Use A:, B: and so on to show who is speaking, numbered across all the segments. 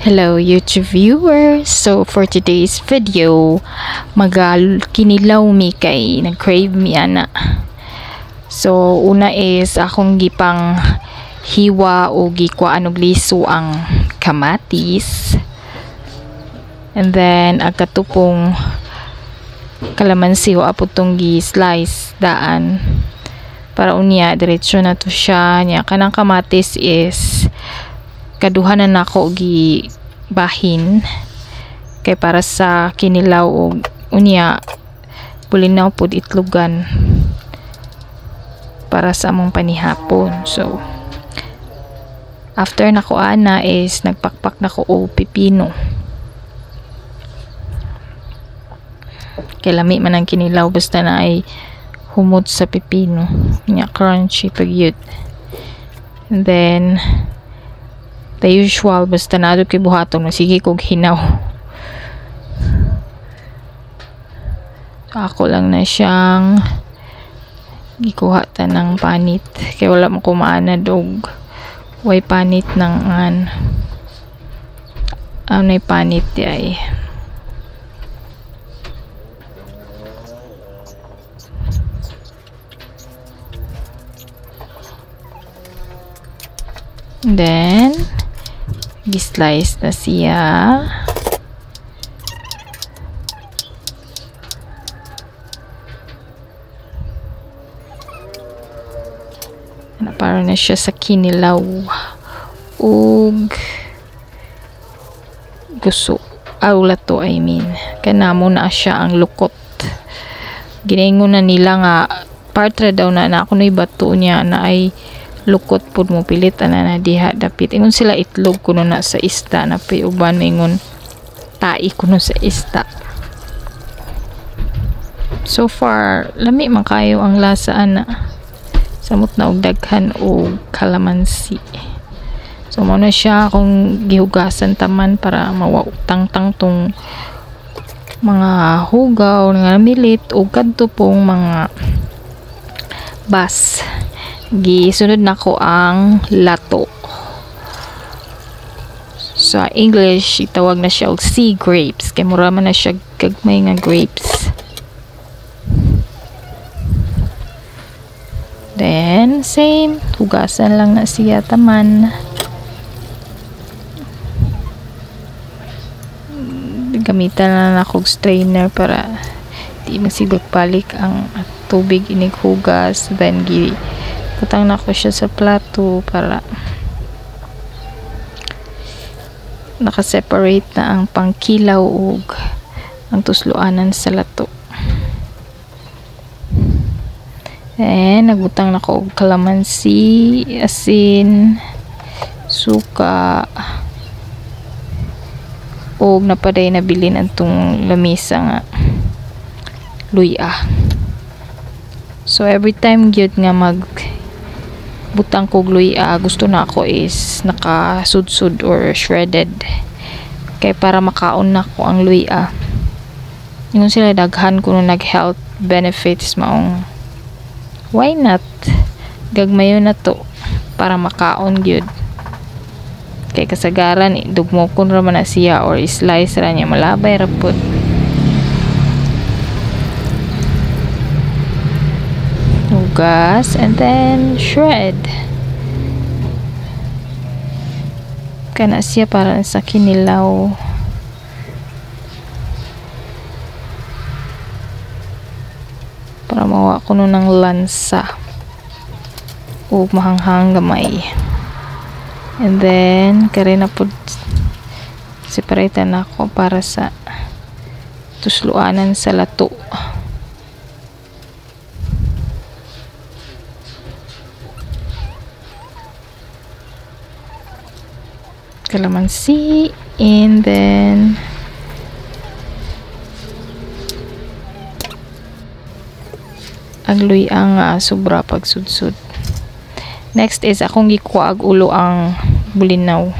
A: Hello YouTube viewers! So for today's video, kinilaw mi kay nag-crave mi ana. So una is akong gipang hiwa o gikuan og liso ang kamatis. And then agkatupong kalamansi o aputong gi-slice daan para unya diretso na to siya. Nya kanang kamatis is kaduhanan nako gi bahin kay para sa kinilaw og unya bulinaw pud itlogan para sa among panihapon. So after nako ana is nagpakpak nako og pipino kay lami man ang kinilaw basta na ay humot sa pipino nya crunchy pagyud. And then the usual basta naadto kay buhaton na sige kog hinaw. So, ako lang na siyang gikuha ta ng panit kay wala mo kumaanad og way panit ng nay panit di ay. Then gi-slice na siya. Para na siya sa kinilaw ug gusto lato I mean. Kanamo na siya ang lukot. Ginaingon na nila nga part daw na ako na bato niya na ay lukot pud mo pilit ana na diha dapit ingon sila itlog kuno na sa ista na pay uban maingon tai kuno sa ista. So far lami man kayo ang lasa ana samot na og daghan og kalamansi. So mo na siya kung gihugasan taman para mawutang-tang tong mga hugaw nga milit o kadto pong mga bas. Gisunod nako ang lato. Sa English itawag na siya og sea grapes kay mura man na siya gagmay nga grapes. Then same hugasan lang na siya taman. Gamitan na nako og strainer para di masigok balik ang tubig inig hugas. Then putang na ko siya sa plato para naka-separate na ang pangkilaw ug ang tusluanan sa lato. Nagbutang na ko og kalamansi, asin, suka ug napaday na bilin antong lamisa nga luya. So every time gyud nga butang kog luya gusto na ako is nakasudsud or shredded kay para makaon na ko ang luya. Yung sila daghan kuno nag health benefits maong why not gagmayo na to para makaon gyud kay kasagaran dugmokon ra man na siya or slice ra niya malabay ra pud. Hugas and then shred kana siya para sa kinilaw. Para mawa kuno ng lansa o mahanghang gamay. And then kare na pud separate na ako para sa tusluanan sa lato. Kalamansi and then ang luya sobra pagsudsud. Next is akong gikuha og ulo ang bulinaw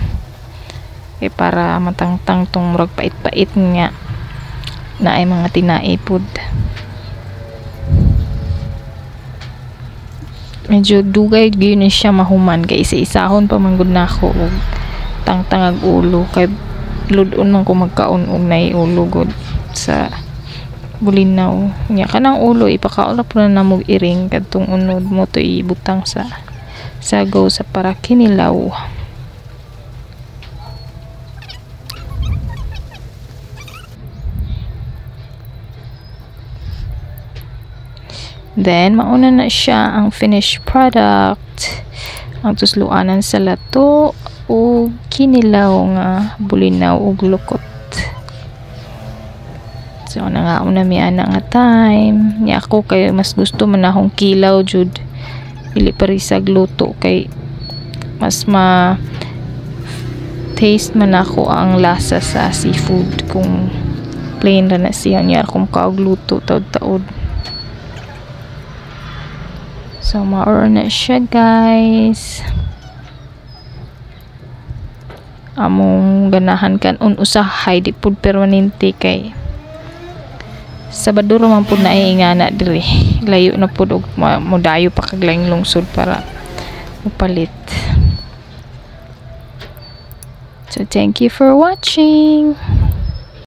A: para matangtang tong murag pait-pait nga na ay mga tinae pud. Medyo dugay gyud ni siya mahuman kay isa-isahon pa man gud nako og tangtangag ulo kay ludon man ko magkaon og naiulugod sa bulinaw. Nya kanang ulo ipakaula po na namog iring kadtong unod mo to ibutang sa sago sa para kinilaw. Then mauna na siya ang finished product. Ang tusluanan sa lato o kinilaw nga bulinaw ug lukot. So nangauna mi ana nga time. Nya ako kay mas gusto man akong kilaw jud. Dili pa risag luto kay mas ma taste man ako ang lasa sa seafood kung plain ra na siya niya kung kaog luto taud-taud. So maor na siya guys. Among ganahan kan usahay di pud permanente kay Sabado man pud na ingana diri. Layo na pud og modayo pa kag laing lungsod para upalit. So thank you for watching.